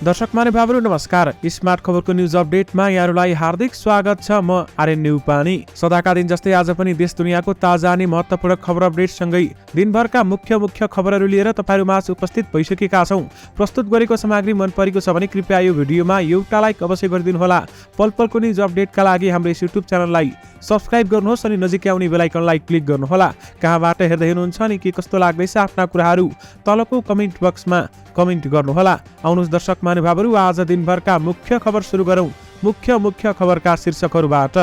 दर्शक महानुभावहरु नमस्कार। स्मार्ट खबरको न्यूज अपडेटमा यहाँहरुलाई हार्दिक स्वागत छ। म आर्यन न्युपानी। सदाका दिन जस्तै आज पनि देश दुनियाँको ताजा अनि महत्त्वपूर्ण खबर अपडेट सँगै दिनभरका मुख्य खबरहरू लिएर तपाईहरुमाझ उपस्थित भइसकेका छौं। प्रस्तुत गरेको सामग्री मन परेको छ भने कृपया यो भिडियोमा एउटा लाइक अवश्य गरिदिनु होला। पलपलको न्यूज अपडेटका लागि हाम्रो युट्युब च्यानललाई सब्स्क्राइब गर्नुहोस् अनि नजिकै आउने बेल आइकनलाई क्लिक गर्नुहोला। कहाँबाट हेर्दै हुनुहुन्छ अनि के कस्तो लाग्दैछ आफ्ना कुराहरू तलको कमेन्ट बक्समा कमेन्ट गर्नुहोला। आउनुहोस् दर्शक महानुभावहरु, आज दिनभरका मुख्य खबर सुरु गरौं। मुख्य खबरका शीर्षकहरूबाट।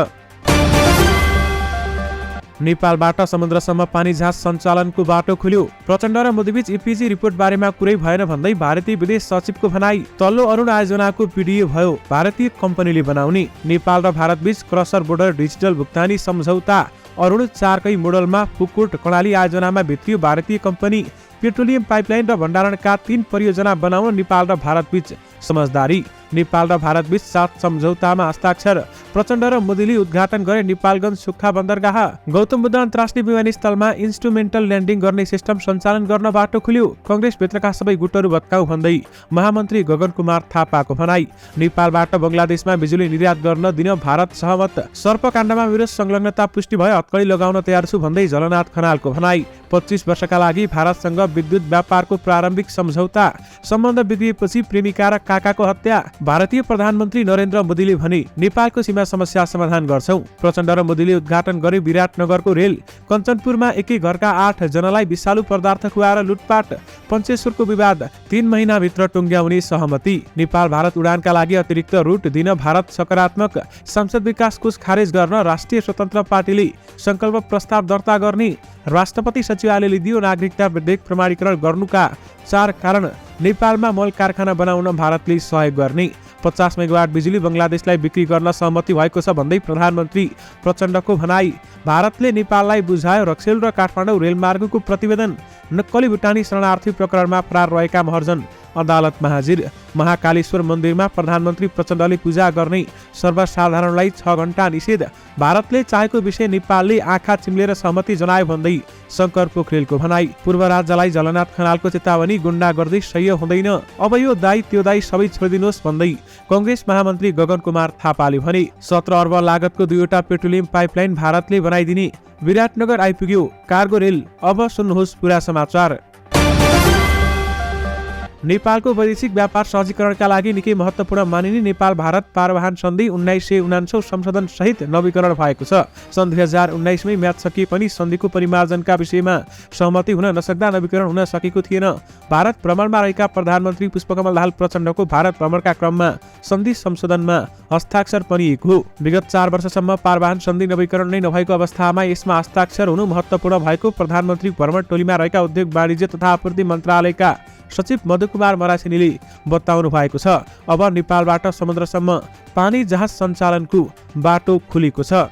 नेपालबाट समुद्रसम्म पानी जहाज सञ्चालनको बाटो खुल्यो। प्रचण्ड र मोदीबीच ईपीजी रिपोर्ट बारेमा कुरै भएन भन्दै भारतीय विदेश सचिवको भनाई। तल्लो अरुण आयोजनाको पीडीए भयो, भारतीय कम्पनीले बनाउने। नेपाल र भारतबीच क्रसर बोर्डर डिजिटल भुक्तानी सम्झौता। अरुण 4 कै मोडलमा पुकुट कर्णाली आयोजनामा भित्रियो भारतीय कम्पनी। पेट्रोलियम पाइपलाइन र भण्डारणका 3 परियोजना बनाउन नेपाल र भारतबीच समझदारी। नेपाल र भारतबीच 7 सम्झौतामा हस्ताक्षर। प्रचण्ड र मोदीले उद्घाटन गरे नेपालगञ्ज सुक्खा बन्दरगाह। गौतम बुद्ध अन्तर्राष्ट्रिय विमानस्थलमा इन्स्ट्रुमेन्टल ल्यान्डिङ गर्ने सिस्टम सञ्चालन गर्न बाटो खुल्यो। कंग्रेसभित्रका सबै गुटहरू भत्काउ भन्दै महामन्त्री गगन कुमार थापाको भनाई। नेपालबाट बंगलादेशमा बिजुली निर्यात गर्न दिन भारत सहमत। सर्पकाण्डमा मेरो संलग्नता पुष्टि भए हत्कडी लगाउन तयार छु भन्दै झलनाथ खनालको भनाई। 25 वर्षका लागि भारतसँग विद्युत व्यापारको प्रारम्भिक सम्झौता। सम्बन्ध बिग्रिएपछि प्रेमिका र काकाको हत्या। भारतीय प्रधानमन्त्री नरेन्द्र मोदीले भने नेपालको सीमा समस्या समाधान गर्छौं। प्रचण्ड र मोदीले उद्घाटन गरे विराटनगरको रेल। कञ्चनपुरमा एकै घरका 8 जनालाई विषालु पदार्थ खुवाएर लुटपाट। पञ्चेश्वरको विवाद 3 महिनाभित्र टुङ्ग्याउने सहमति। नेपाल भारत उडानका लागि अतिरिक्त रुट दिन भारत सकारात्मक। संसद विकास कोष खारेज गर्न राष्ट्रिय स्वतन्त्र पार्टीले संकल्प प्रस्ताव दर्ता गर्ने। राष्ट्रपति सचिवालयले दियो नागरिकता विधेयक प्रमाणीकरण गर्नुका 4 कारण। नेपालमा मल कारखाना बनाउन भारतले सहयोग गर्ने। 50 मेगावाट बिजुली बंगलादेशलाई बिक्री गर्न सहमति भएको छ भन्दै प्रधानमन्त्री प्रचण्डको भनाई। भारतले नेपाललाई बुझायो रक्सेल र काठमाडौँ रेलमार्गको प्रतिवेदन। नक्कली भुटानी शरणार्थी प्रकरणमा फरार रहेका महर्जन अदालतमा हाजिर। महाकालेश्वर मन्दिरमा प्रधानमन्त्री प्रचण्डले पूजा गर्ने। सर्वसाधारणलाई 6 घण्टा निषेध। भारतले चाहेको विषय नेपालले आँखा चिम्लेर सहमति जनायो भन्दै शंकर पोखरेलको भनाई। पूर्व राज्यलाई झलनाथ खनालको चेतावनी, गुण्डागर्दी सह्य हुँदैन, अब यो दाई त्यो दाई सबै छोडिदिनुहोस् भन्दै कंग्रेस महामन्त्री गगन कुमार थापाले भने। 17 अर्ब लागतको 2वटा पेट्रोलियम पाइपलाइन भारतले बनाइदिने। विराटनगर आइपुग्यो कार्गो रेल। अब सुन्नुहोस् पुरा समाचार। नेपालको वैदेशिक व्यापार सहजीकरणका लागि निकै महत्त्वपूर्ण मानिने नेपाल भारत पारवाहन सन्धि 1949 संशोधन सहित नवीकरण भएको छ। सन् 2019 मै म्याद सकिए पनि सन्धिको परिमार्जनका विषयमा सहमति हुन नसक्दा नवीकरण हुन सकेको थिएन। भारत भ्रमणमा रहेका प्रधानमन्त्री पुष्पकमल दाहाल प्रचण्डको भारत भ्रमणका क्रममा सन्धि संशोधनमा हस्ताक्षर परिएको हो। विगत 4 वर्षसम्म पारवाहन सन्धि नवीकरण नै नभएको अवस्थामा यसमा हस्ताक्षर हुनु महत्त्वपूर्ण भएको प्रधानमन्त्री भ्रमण टोलीमा रहेका उद्योग वाणिज्य तथा आपूर्ति मन्त्रालयका सचिव मधुकुमार मरासिनीले बताउनु भएको छ। अब नेपालबाट समुद्रसम्म पानी जहाज सञ्चालनको बाटो खुलेको छ।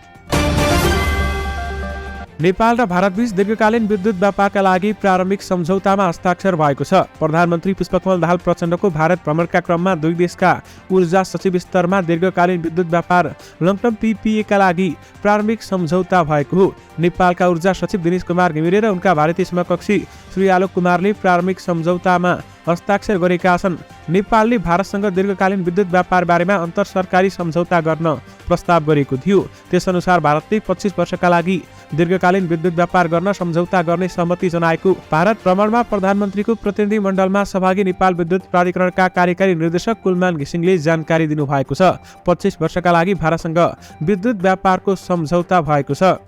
नेपाल र भारतबीच दीर्घकालीन विद्युत व्यापारका लागि प्रारम्भिक सम्झौतामा हस्ताक्षर भएको छ। प्रधानमन्त्री पुष्पकमल दाहाल प्रचण्डको भारत भ्रमणका क्रममा दुई देशका ऊर्जा सचिव स्तरमा दीर्घकालीन विद्युत व्यापार लङ टर्म पीपीए का लागि प्रारम्भिक सम्झौता भएको हो। नेपालका ऊर्जा सचिव दिनेश कुमार घिमिरे र उनका भारतीय समकक्षी श्री आलोक कुमारले प्रारम्भिक सम्झौतामा हस्ताक्षर गरेका छन्। नेपालले भारतसँग दीर्घकालीन विद्युत व्यापार बारेमा अन्तर सरकारी सम्झौता गर्न प्रस्ताव गरेको थियो। त्यसअनुसार भारतले 25 वर्षका लागि दीर्घकालीन विद्युत व्यापार गर्न सम्झौता गर्ने सहमति जनाएको भारत भ्रमणमा प्रधानमन्त्रीको प्रतिनिधि मण्डलमा सहभागी नेपाल विद्युत प्राधिकरणका कार्यकारी निर्देशक कुलमान घिसिङले जानकारी दिनुभएको छ। 25 वर्षका लागि भारतसँग विद्युत व्यापारको सम्झौता भएको छ।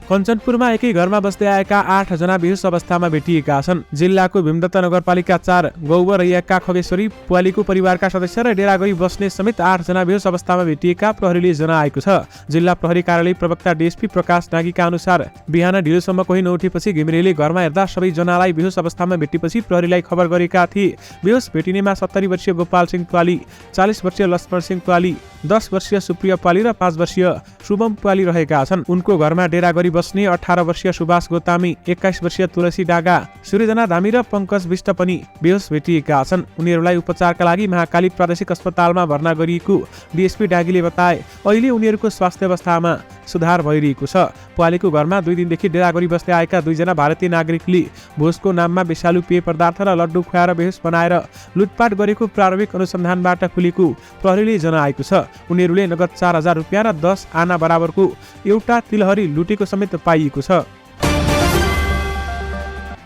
कञ्चनपुरमा एकै घरमा बस्दै आएका 8 जना बेहोस अवस्थामा भेटिएका छन्। जिल्लाको भीमदत्त नगरपालिका 4 गौबर रैयाका खगेश्वरी पुवालीको परिवारका सदस्य र डेरा गरी बस्ने समेत 8 जना बेहोस अवस्थामा भेटिएका प्रहरीले जनाएको छ। जिल्ला प्रहरी कार्यालय प्रवक्ता डीएसपी प्रकाश नागीका अनुसार बिहान ढिलोसम्म कोही नउठेपछि घिमिरेले घरमा हेर्दा सबै जनालाई बेहोस अवस्थामा भेटेपछि प्रहरीलाई खबर गरेका थिए। बेहोस भेटिनेमा 70 वर्षीय गोपाल सिंह पुवाली, 40 वर्षीय लक्ष्मण सिंह पुवाली, 10 वर्षीय सुप्रिया पुवाली र 5 वर्षीय शुभम पुवाली रहेका छन्। उनको घरमा डेरा गरी बस्ने, 18 वर्षीय सुभाष गोतामी, 21 वर्षीय तुलसी डागा, सूर्यजना धामी र पंकज विष्ट पनि बेहोस भेटिएका छन्। उनीहरूलाई उपचारका लागि महाकाली प्रादेशिक अस्पतालमा भर्ना गरिएको डीएसपी डागीले बताए। अहिले उनीहरूको स्वास्थ्य अवस्थामा सुधार भइरहेको छ। पालेको घरमा 2 दिनदेखि डेरा गरी बस्दै आएका 2 जना भारतीय नागरिकले भोजको नाममा विषालु पेय पदार्थ र लड्डु खुवाएर बेहोस बनाएर लुटपाट गरेको प्रारम्भिक अनुसन्धानबाट खुलेको प्रहरीले जनाएको छ। उनीहरूले नगद 4,000 रुपियाँ र 10 आना बराबरको एउटा तिलहरी लुटेको समेत पाइएको छ।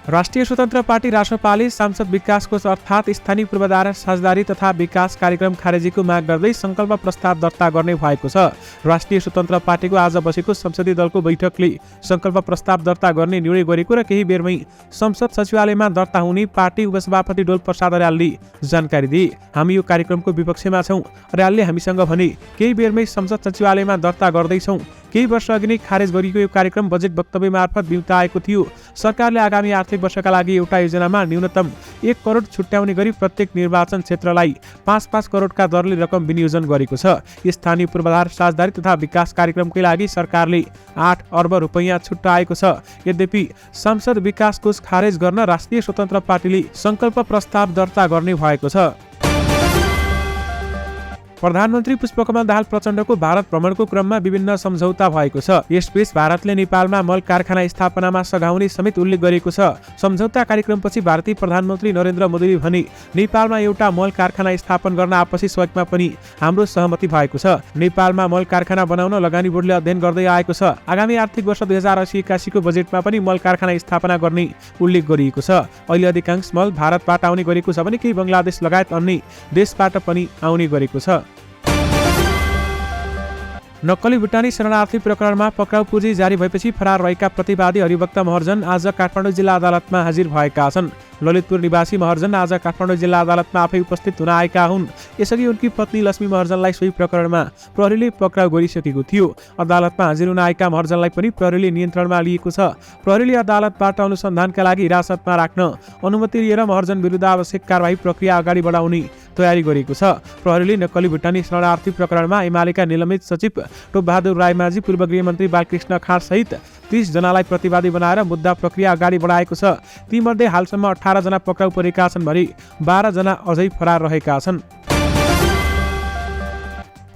राष्ट्रिय स्वतन्त्र पार्टी रासपाले सांसद विकास कोष अर्थात् स्थानीय पूर्वाधार साझेदारी तथा विकास कार्यक्रम खारेजीको माग गर्दै संकल्प प्रस्ताव दर्ता गर्ने भएको छ। राष्ट्रिय स्वतन्त्र पार्टीको आज बसेको संसदीय दलको बैठकले संकल्प प्रस्ताव दर्ता गर्ने निर्णय गरेको र केही बेरमै संसद सचिवालयमा दर्ता हुने पार्टी उपसभापति डोल प्रसाद अर्यालले जानकारी दिए। हामी यो कार्यक्रमको विपक्षमा छौं। अर्यालले हामीसँग भने केही बेरमै संसद सचिवालयमा दर्ता गर्दैछौं। केही वर्ष अघि नै खारेज गरिएको यो कार्यक्रम बजेट वक्तव्य मार्फत बिउताएको थियो। सरकारले आगामी आर्थिक वर्षका लागि एउटा योजनामा न्यूनतम 1 करोड छुट्याउने गरी प्रत्येक निर्वाचन क्षेत्रलाई 5-5 करोडका दरले रकम विनियोजन गरेको छ। स्थानीय पूर्वाधार साझेदारी तथा विकास कार्यक्रमकै लागि सरकारले 8 अर्ब रुपैयाँ छुट्याएको छ। यद्यपि सांसद विकास कोष खारेज गर्न राष्ट्रिय स्वतन्त्र पार्टीले संकल्प प्रस्ताव दर्ता गर्ने भएको छ। प्रधानमन्त्री पुष्पकमल दाहाल प्रचण्डको भारत भ्रमणको क्रममा विभिन्न सम्झौता भएको छ। यसबीच भारतले नेपालमा मल कारखाना स्थापनामा सघाउने समेत उल्लेख गरेको छ। सम्झौता कार्यक्रमपछि भारतीय प्रधानमन्त्री नरेन्द्र मोदीले भने नेपालमा एउटा मल कारखाना स्थापन गर्न आपसी सहयोगमा पनि हाम्रो सहमति भएको छ। नेपालमा मल कारखाना बनाउन लगानी बोर्डले अध्ययन गर्दै आएको छ। आगामी आर्थिक वर्ष 2080-81 को बजेटमा पनि मल कारखाना स्थापना गर्ने उल्लेख गरिएको छ। अहिले अधिकांश मल भारतबाट आउने गरेको छ भने केही बंगलादेश लगायत अन्य देशबाट पनि आउने गरेको छ। नक्कली भुटानी शरणार्थी प्रकरणमा पक्राउ पुँजी जारी भएपछि फरार रहेका प्रतिवादी हरिभक्त महर्जन आज काठमाडौँ जिल्ला अदालतमा हाजिर भएका छन्। ललितपुर निवासी महर्जन आज काठमाडौँ जिल्ला अदालतमा आफै उपस्थित हुन आएका हुन्। यसअघि उनकी पत्नी लक्ष्मी महर्जनलाई सोही प्रकरणमा प्रहरीले पक्राउ गरिसकेको थियो। अदालतमा हाजिर हुन आएका महर्जनलाई पनि प्रहरीले नियन्त्रणमा लिएको छ। प्रहरीले अदालतबाट अनुसन्धानका लागि हिरासतमा राख्न अनुमति लिएर महर्जन विरुद्ध आवश्यक कारबाही प्रक्रिया अगाडि बढाउने तयारी गरेको छ। प्रहरीले नक्कली भुटानी शरणार्थी प्रकरणमा एमालेका निलम्बित सचिव टोपबहादुर रायमाझी, पूर्व गृहमन्त्री बालकृष्ण खाँड सहित 30 जनालाई प्रतिवादी बनाएर मुद्दा प्रक्रिया अगाडि बढाएको छ। तीमध्ये हालसम्म 18 जना पक्राउ परेका छन् भने 12 जना अझै फरार रहेका छन्।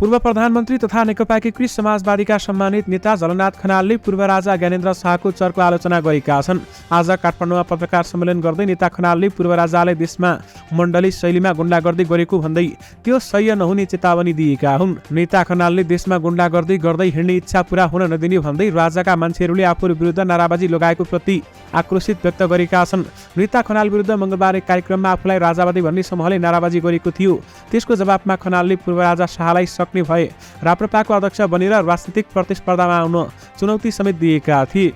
पूर्व प्रधानमन्त्री तथा नेकपा एकीकृत समाजवादीका सम्मानित नेता झलनाथ खनालले पूर्व राजा ज्ञानेन्द्र शाहको चर्को आलोचना गरेका छन्। आज काठमाडौँमा पत्रकार सम्मेलन गर्दै नेता खनालले पूर्व राजाले देशमा मण्डली शैलीमा गुण्डागर्दी गरेको भन्दै त्यो सह्य नहुने चेतावनी दिएका हुन्। नेता खनालले देशमा गुण्डागर्दी गर्दै हिँड्ने इच्छा पूरा हुन नदिने भन्दै राजाका मान्छेहरूले आफू विरुद्ध नाराबाजी लगाएको प्रति आक्रोशित व्यक्त गरेका छन्। नेता खनाल विरुद्ध मंगलबार एक कार्यक्रममा आफूलाई राजावादी भन्ने समूहले नाराबाजी गरेको थियो। त्यसको जवाफमा खनालले पूर्व राजा शाहलाई सक्ने भए राप्रपाको अध्यक्ष बनेर राजनीतिक प्रतिस्पर्धामा आउन चुनौती समेत दिएका थिए।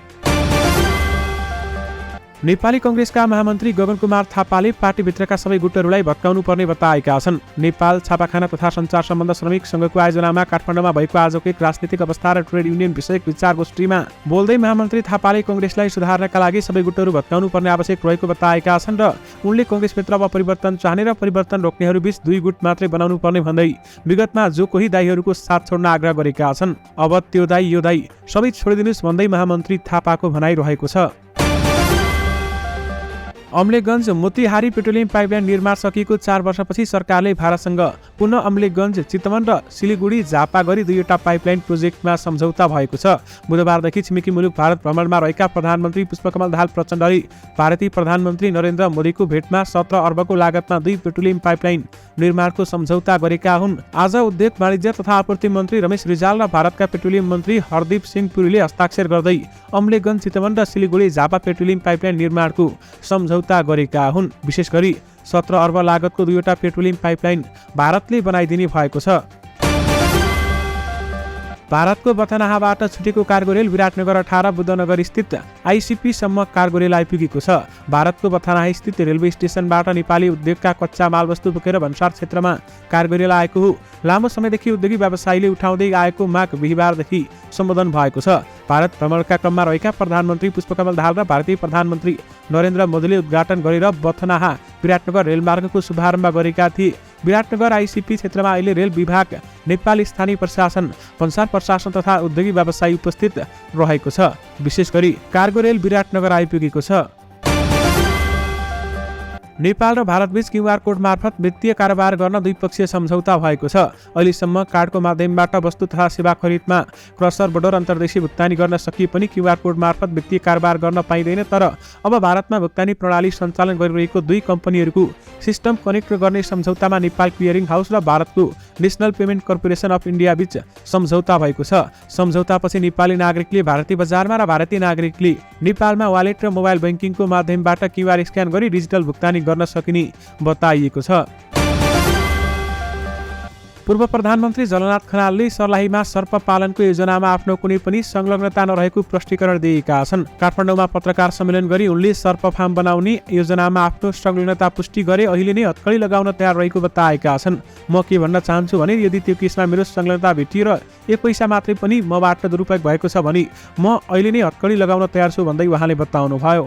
नेपाली कांग्रेसका महामन्त्री गगन कुमार थापाले पार्टीभित्रका सबै गुटहरूलाई भत्काउनु पर्ने बताएका छन्। नेपाल छापाखाना तथा सञ्चार सम्बन्ध श्रमिक संघको आयोजनामा काठमाडौँमा भएको आजको एक राजनीतिक अवस्था र ट्रेड युनियन विषयक विचारगोष्ठीमा बोल्दै महामन्त्री थापाले कांग्रेसलाई सुधार्नका लागि सबै गुटहरू भत्काउनु पर्ने आवश्यक रहेको बताएका छन् र उनले कांग्रेसभित्र परिवर्तन चाहने र परिवर्तन रोक्नेहरूबीच 2 गुट मात्रै बनाउनु पर्ने भन्दै विगतमा जो कोही दाइहरूको साथ छोड्न आग्रह गरेका छन्। अब त्यो दाइ यो दाइ सबै छोडिदिनुस् भन्दै महामन्त्री थापाको भनाइरहेको छ। अम्लेखगञ्ज मोतिहारी पेट्रोलियम पाइपलाइन निर्माण सकिएको 4 वर्षपछि सरकारले भारतसँग पुनः अम्लेखगञ्ज, चितवन र सिलिगुडी झापा गरी 2वटा पाइपलाइन प्रोजेक्टमा सम्झौता भएको छ। बुधबारदेखि छिमेकी मुलुक भारत भ्रमणमा रहेका प्रधानमन्त्री पुष्पकमल दाहाल प्रचण्डले भारतीय प्रधानमन्त्री नरेन्द्र मोदीको भेटमा 17 अर्बको लागतमा 2 पेट्रोलियम पाइपलाइन निर्माणको सम्झौता गरेका हुन्। आज उद्योग वाणिज्य तथा आपूर्ति मन्त्री रमेश रिजाल र भारतका पेट्रोलियम मन्त्री हरदीप सिंह पुरीले हस्ताक्षर गर्दै अम्लेखगञ्ज, चितवन र सिलिगुडी झापा पेट्रोलियम पाइपलाइन निर्माणको सम्झौता गरेका हुन्। विशेष गरी 17 अर्ब लागतको 2वटा पेट्रोलियम पाइपलाइन भारतले बनाइदिने भएको छ। भारतको बथनाहाबाट छुटेको कार्गो रेल विराटनगर 18 बुद्धनगर स्थित आईसीपी सम्म कार्गो रेल आइपुगेको छ। भारतको बथनाहा स्थित रेलवे स्टेशनबाट नेपाली उद्योगका कच्चा मालवस्तु बोकेर भन्सार क्षेत्रमा कार्गो रेल आएको हो। लामो समयदेखि उद्योगी व्यवसायीले उठाउँदै आएको माग बिहीबारदेखि सम्बोधन भएको छ। भारत भ्रमणका क्रममा रहेका प्रधानमन्त्री पुष्पकमल दाहाल र भारतीय प्रधानमन्त्री नरेन्द्र मोदीले उद्घाटन गरेर बथनाहा विराटनगर रेलमार्गको शुभारम्भ गरेका थिए। विराटनगर आइसिपी क्षेत्रमा अहिले रेल विभाग, नेपाल स्थानीय प्रशासन, भन्सार प्रशासन तथा उद्योगी व्यवसायी उपस्थित रहेको छ। विशेष गरी कार्गो रेल विराटनगर आइपुगेको छ। नेपाल र भारतबीच क्युआर कोड मार्फत वित्तीय कारोबार गर्न द्विपक्षीय सम्झौता भएको छ। अहिलेसम्म कार्डको माध्यमबाट वस्तु तथा सेवा खरिदमा क्रसर बोर्डर अन्तर्देशीय भुक्तानी गर्न सकिए पनि क्युआर कोड मार्फत वित्तीय कारोबार गर्न पाइँदैन। तर अब भारतमा भुक्तानी प्रणाली सञ्चालन गरिरहेको दुई कम्पनीहरूको सिस्टम कनेक्ट गर्ने सम्झौतामा नेपाल क्लियरिङ हाउस र भारतको national payment corporation of India बीच सम्झौता भएको छ। सम्झौतापछि नेपाली नागरिकले भारतीय बजारमा र भारतीय नागरिकले नेपालमा वालेट र मोबाइल बैंकिङको माध्यमबाट क्युआर स्क्यान गरी डिजिटल भुक्तानी गर्न सकिने बताइएको छ। पूर्व प्रधानमन्त्री जलनाथ खनालले सर्लाहीमा सर्प पालनको योजनामा आफ्नो कुनै पनि संलग्नता नरहेको प्रष्टीकरण दिएका छन्। काठमाडौँमा पत्रकार सम्मेलन गरी उनले सर्प फार्म बनाउने योजनामा आफ्नो संलग्नता पुष्टि गरे अहिले नै हत्कडी लगाउन तयार रहेको बताएका छन्। म के भन्न चाहन्छु भने यदि त्यो केसमा मेरो संलग्नता भेटिएर 1 पैसा मात्रै पनि मबाट दुरुपयोग भएको छ भने म अहिले नै हत्कडी लगाउन तयार छु भन्दै उहाँले बताउनुभयो।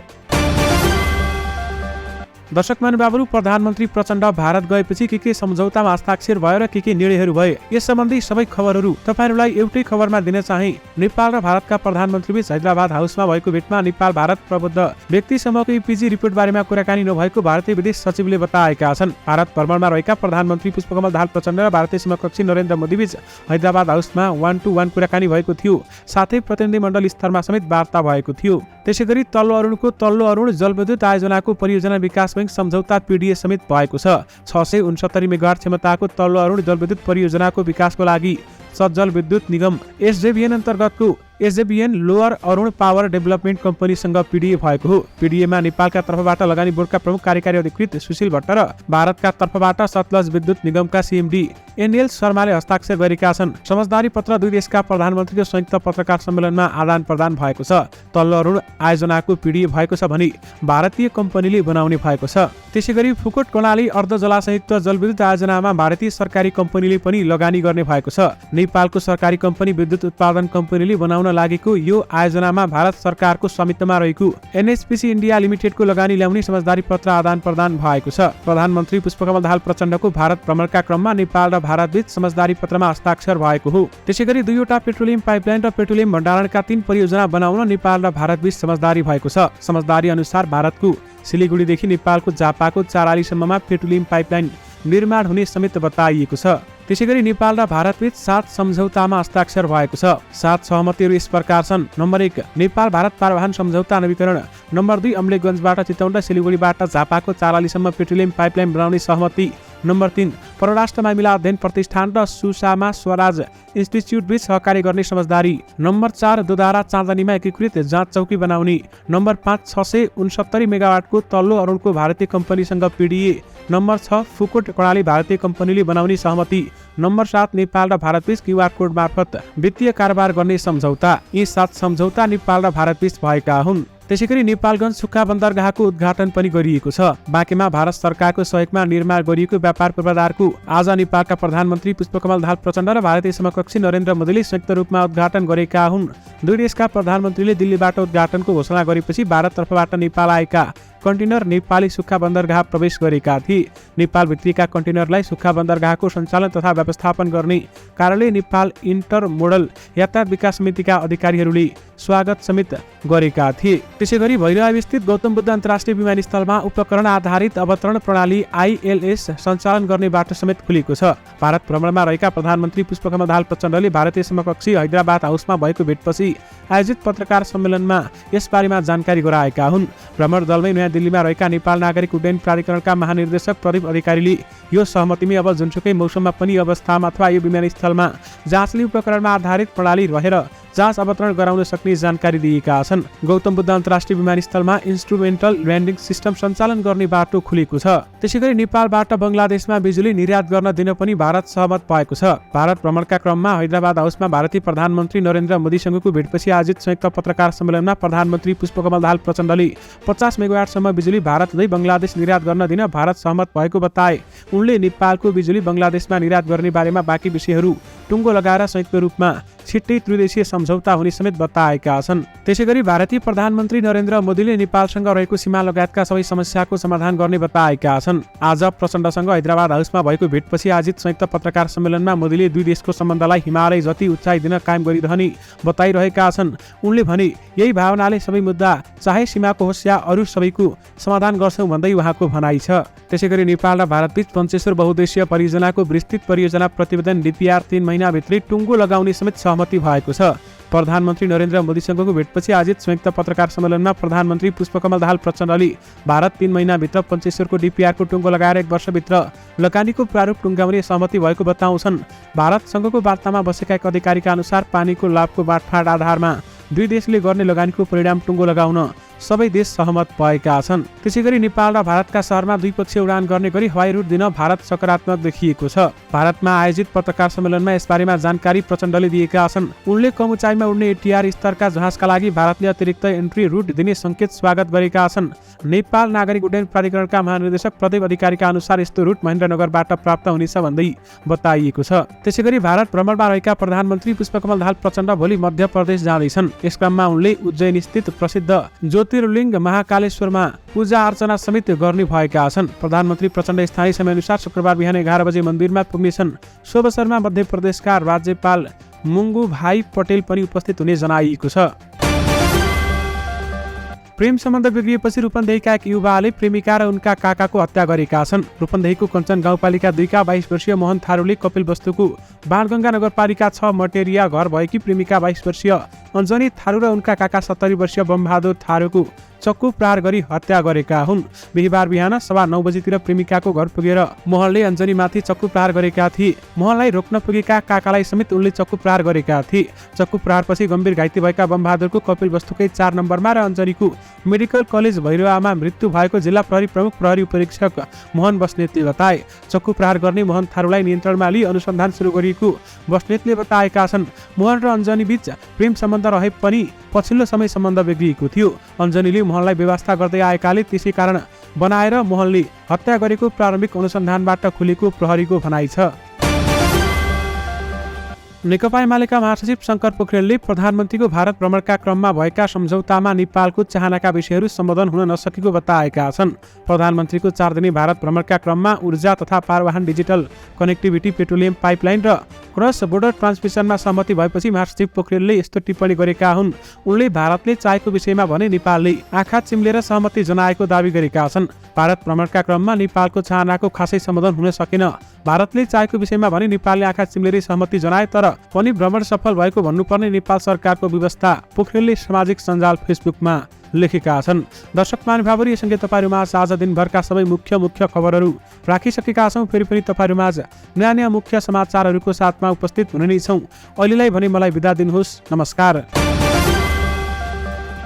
दर्शक महानुभावहरू, प्रधानमन्त्री प्रचण्ड भारत गएपछि के सम्झौतामा हस्ताक्षर भयो र के निर्णयहरू भए, यस सम्बन्धी सबै खबरहरू तपाईहरुलाई एउटै खबरमा दिन चाहे। नेपाल र भारतका प्रधानमन्त्रीबीच हैदराबाद हाउसमा भएको भेटमा नेपाल भारत प्रबुद्ध व्यक्ति समूहको इपिजी रिपोर्ट बारेमा कुराकानी नभएको भारतीय विदेश सचिवले बताएका छन्। भारत भ्रमणमा रहेका प्रधानमन्त्री पुष्पकमल दाहाल प्रचण्ड र भारतीय समकक्षी नरेन्द्र मोदीबीच हैदराबाद हाउसमा 1-to-1 कुराकानी भएको थियो। साथै प्रतिनिधिमण्डल स्तरमा समेत वार्ता भएको थियो। त्यसैगरी तल्लो अरुण जलविद्युत आयोजनाको परियोजना विकास बैंक सम्झौता पीडीए समेत भएको छ। 669 मेगावाट क्षमताको तल्लो अरुण जलविद्युत परियोजनाको विकासको लागि सज्जल विद्युत निगम एसजेभीएन अन्तर्गतको SJVN lower Arun power development कम्पनीसँग पीडीए भएको हो। पीडीएमा नेपालका तर्फबाट लगानी बोर्डका प्रमुख कार्यकारी अधिकृत सुशील भट्ट र भारतका तर्फबाट सतलज विद्युत निगमका सीएमडी एनएल शर्माले हस्ताक्षर गरेका छन्। समझदारी पत्र दुई देशका प्रधानमन्त्रीको संयुक्त पत्रकार सम्मेलनमा आदान प्रदान भएको छ। तल्लो अरुण आयोजनाको पीडीए भएको छ भने भारतीय कम्पनीले बनाउने भएको छ। त्यसैगरी फुकोट कर्णाली अर्ध जलाशयुक्त जलविद्युत आयोजनामा भारतीय सरकारी कम्पनीले पनि लगानी गर्ने भएको छ। नेपालको सरकारी कम्पनी विद्युत उत्पादन कम्पनीले बनाउन लागेको यो आयोजनामा भारत सरकारको स्वामित्वमा रहेको एनएचपीसी इन्डिया लिमिटेडको लगानी ल्याउने समझदारी पत्र आदान प्रदान भएको छ। प्रधानमन्त्री पुष्पकमल दाहाल प्रचण्डको भारत भ्रमणका क्रममा नेपाल र भारतबीच समझदारी पत्रमा हस्ताक्षर भएको हो। त्यसैगरी 2वटा पेट्रोलियम पाइपलाइन र पेट्रोलियम भण्डारणका 3 परियोजना बनाउन नेपाल र भारतबीच समझदारी भएको छ। समझदारी अनुसार भारतको सिलिगुडीदेखि नेपालको झापाको 4 आलीसम्ममा पेट्रोलियम पाइपलाइन निर्माण हुने समेत बताइएको छ। त्यसैगरी नेपाल र भारतबीच 7 सम्झौतामा हस्ताक्षर भएको छ। 7 सहमतिहरू यस प्रकार छन्। नम्बर 1 नेपाल भारत पारवाहन सम्झौता नवीकरण। नम्बर 2 अम्लेखगञ्जबाट चितवन र सिलिगुडीबाट झापाको 4 आलीसम्म पेट्रोलियम पाइपलाइन बनाउने सहमति। नम्बर 3 परराष्ट्र मामिला अध्ययन प्रतिष्ठान र सुषमा स्वराज इन्स्टिच्युट बीच सहकार्य गर्ने समझदारी। नम्बर 4 दोधारा चाँदनीमा एकीकृत जाँच चौकी बनाउने। नम्बर 5 669 मेगावाटको तल्लो अरुणको भारतीय कम्पनीसँग पीडीए। नम्बर 6 फुकोट कर्णाली भारतीय कम्पनीले बनाउने सहमति। नम्बर 7 नेपाल र भारतबीच क्युआर कोड मार्फत वित्तीय कारोबार गर्ने सम्झौता। यी 7 सम्झौता नेपाल र भारतबीच भएका हुन्। त्यसैगरी नेपालगञ्ज सुक्खा बन्दरगाहको उद्घाटन पनि गरिएको छ। बाँकेमा भारत सरकारको सहयोगमा निर्माण गरिएको व्यापार पूर्वाधारको आज नेपालका प्रधानमन्त्री पुष्पकमल दाहाल प्रचण्ड र भारतीय समकक्षी नरेन्द्र मोदीले संयुक्त रूपमा उद्घाटन गरेका हुन्। दुई देशका प्रधानमन्त्रीले दिल्लीबाट उद्घाटनको घोषणा गरेपछि भारत तर्फबाट नेपाल आएका कन्टेनर नेपाली सुक्खा बन्दरगाह प्रवेश गरेका थिए। नेपाल भित्रीका कन्टेनरलाई सुक्खा बन्दरगाहको सञ्चालन तथा व्यवस्थापन गर्ने कार्यालय नेपाल इन्टरमोडल यातायात विकास समितिका अधिकारीहरूले स्वागत समेत गरेका थिए। त्यसैगरी भैरवास्थित गौतम बुद्ध अन्तर्राष्ट्रिय विमानस्थलमा उपकरण आधारित अवतरण प्रणाली आईएलएस सञ्चालन गर्ने बाटो समेत खुलेको छ। भारत भ्रमणमा रहेका प्रधानमन्त्री पुष्पकमल दाहाल प्रचण्डले भारतीय समकक्षी हैदराबाद हाउसमा भएको भेटपछि आयोजित पत्रकार सम्मेलनमा यसबारेमा जानकारी गराएका हुन्। भ्रमण दलमै नयाँ दिल्लीमा रहेका नेपाल नागरिक उड्डयन प्राधिकरणका महानिर्देशक प्रदीप अधिकारीले यो सहमतिमै अब जुनसुकै मौसममा पनि अवस्थामा अथवा यो विमानस्थलमा जाँचले उपकरणमा आधारित प्रणाली रहेर जाँच अवतरण गराउन सक्ने जानकारी दिएका छन्। गौतम बुद्ध अन्तर्राष्ट्रिय विमानस्थलमा इन्स्ट्रुमेन्टल ल्यान्डिङ सिस्टम सञ्चालन गर्ने बाटो खुलेको छ। त्यसैगरी नेपालबाट बङ्गलादेशमा बिजुली निर्यात गर्न दिन पनि भारत सहमत भएको छ। भारत भ्रमणका क्रममा हैदराबाद हाउसमा भारतीय प्रधानमन्त्री नरेन्द्र मोदीसँगको भेटपछि आयोजित संयुक्त पत्रकार सम्मेलनमा प्रधानमन्त्री पुष्पकमल दाहाल प्रचण्डले 50 मेगावाटसम्म बिजुली भारत हुँदै बङ्गलादेश निर्यात गर्न दिन भारत सहमत भएको बताए। उनले नेपालको बिजुली बङ्गलादेशमा निर्यात गर्ने बारेमा बाँकी विषयहरू टुङ्गो लगाएर संयुक्त रूपमा छिट्टै त्रिदेशीय सम्झौता हुने समेत बताएका छन्। त्यसैगरी भारतीय प्रधानमन्त्री नरेन्द्र मोदीले नेपालसँग रहेको सीमा लगायतका सबै समस्याको समाधान गर्ने बताएका छन्। आज प्रचण्डसँग हैदराबाद हाउसमा भएको भेटपछि आयोजित संयुक्त पत्रकार सम्मेलनमा मोदीले दुई देशको सम्बन्धलाई हिमालय जति उचाइ दिन कायम गरिरहने बताइरहेका छन्। उनले भने यही भावनाले सबै मुद्दा चाहे सीमाको होस् या अरू सबैको समाधान गर्छौं भन्दै उहाँको भनाइ छ। त्यसैगरी नेपाल र भारतबीच पञ्चेश्वर बहुद्देश्यीय परियोजनाको विस्तृत परियोजना प्रतिवेदन DPR 3 महिनाभित्रै टुङ्गो लगाउने समेत सहमति भएको छ। प्रधानमन्त्री नरेन्द्र मोदीसँगको भेटपछि आयोजित संयुक्त पत्रकार सम्मेलनमा प्रधानमन्त्री पुष्पकमल दाहाल प्रचण्डले भारत 3 महिनाभित्र पञ्चेश्वरको DPR को टुङ्गो लगाएर 1 वर्षभित्र लगानीको प्रारूप टुङ्गाउने सहमति भएको बताउँछन्। भारतसँगको वार्तामा बसेका एक अधिकारीका अनुसार पानीको लाभको बाँडफाँड आधारमा दुई देशले गर्ने लगानीको परिणाम टुङ्गो लगाउन सबै देश सहमत भएका छन्। त्यसैगरी नेपाल र भारतका शहरमा द्विपक्षीय उडान गर्ने गरी हवाई रुट दिन भारत सकारात्मक देखिएको छ। भारतमा आयोजित पत्रकार सम्मेलनमा यसबारेमा जानकारी प्रचण्डले दिएका छन्। उनले कम उचाइमा उड्ने ATR स्तरका जहाजका लागि भारतले अतिरिक्त एन्ट्री रुट दिने संकेत स्वागत गरेका छन्। नेपाल नागरिक उड्डयन प्राधिकरणका महानिर्देशक प्रदीप अधिकारीका अनुसार यस्तो रुट महेन्द्रनगरबाट प्राप्त हुनेछ भन्दै बताइएको छ। त्यसैगरी भारत भ्रमणमा रहेका प्रधानमन्त्री पुष्पकमल दाहाल प्रचण्ड भोलि मध्य प्रदेश जाँदैछन्। यस क्रममा उनले उज्जैन स्थित प्रसिद्ध ज्योतिर्लिङ्ग महाकालेश्वरमा पूजा अर्चना समेत गर्ने भएका छन्। प्रधानमन्त्री प्रचण्ड स्थानीय समयअनुसार शुक्रबार बिहान 11 बजे मन्दिरमा पुग्नेछन्। सो अवसरमा मध्य प्रदेशका राज्यपाल मुङ्गु भाइ पटेल पनि उपस्थित हुने जनाइएको छ। प्रेम सम्बन्ध बिग्रिएपछि रूपन्देहीका एक युवाले प्रेमिका र उनका काकाको हत्या गरेका छन्। रूपन्देहीको कञ्चन गाउँपालिका 2 का 22 वर्षीय मोहन थारूले कपिलवस्तुको बाणगङ्गा नगरपालिका 6 मटेरिया घर भएकी प्रेमिका 22 वर्षीय अञ्जनी थारू र उनका काका 70 वर्षीय बमबहादुर थारूको चक्कु प्रहार गरी हत्या गरेका हुन्। बिहिबार बिहान 9:15 बजेतिर प्रेमिकाको घर पुगेर मोहनले अञ्जनीमाथि चक्कु प्रहार गरेका थिए। मोहनलाई रोक्न पुगेका काकालाई समेत उनले चक्कु प्रहार गरेका थिए। चक्कु प्रहारपछि गम्भीर घाइते भएका बमबहादुरको कपिलवस्तुकै 4 नम्बरमा र अञ्जनीको मेडिकल कलेज भैरवामा मृत्यु भएको जिल्ला प्रहरी प्रमुख प्रहरी उपरीक्षक मोहन बस्नेतले बताए। चक्कु प्रहार गर्ने मोहन थारूलाई नियन्त्रणमा लिई अनुसन्धान सुरु गरिएको बस्नेतले बताएका छन्। मोहन र अञ्जनी बीच प्रेम सम्बन्ध रहे पनि पछिल्लो समय सम्बन्ध बिग्रिएको थियो। अञ्जनीले मोहनलाई व्यवस्था गर्दै आएकाले त्यसै कारण बनाएर मोहनले हत्या गरेको प्रारम्भिक अनुसन्धानबाट खुलेको प्रहरीको भनाइ छ। नेकपा एमालेका महासचिव शङ्कर पोखरेलले प्रधानमन्त्रीको भारत भ्रमणका क्रममा भएका सम्झौतामा नेपालको चाहनाका विषयहरू सम्बोधन हुन नसकेको बताएका छन्। प्रधानमन्त्रीको 4 दिने भारत भ्रमणका क्रममा ऊर्जा तथा पारवाहन डिजिटल कनेक्टिभिटी पेट्रोलियम पाइपलाइन र क्रस बोर्डर ट्रान्समिसनमा सहमति भएपछि महासचिव पोखरेलले यस्तो टिप्पणी गरेका हुन्। उनले भारतले चाहेको विषयमा भने नेपालले आँखा चिम्लेर सहमति जनाएको दावी गरेका छन्। भारत भ्रमणका क्रममा नेपालको चाहनाको खासै सम्बोधन हुन सकेन। भारतले चाहेको विषयमा भने नेपालले आँखा चिम्लेर सहमति जनाए तर पनि भ्रमण सफल भएको भन्नुपर्ने नेपाल सरकारको व्यवस्था पोखरेलले सामाजिक सञ्जाल फेसबुकमा लेखेका छन्। दर्शक महानुभावहरू यससँगै तपाईँहरूमा आज दिनभरका सबै मुख्य खबरहरू राखिसकेका छौँ। फेरि पनि तपाईँहरूमा नयाँ मुख्य समाचारहरूको साथमा उपस्थित हुने नै छौँ। अहिलेलाई भने मलाई बिदा दिनुहोस्। नमस्कार।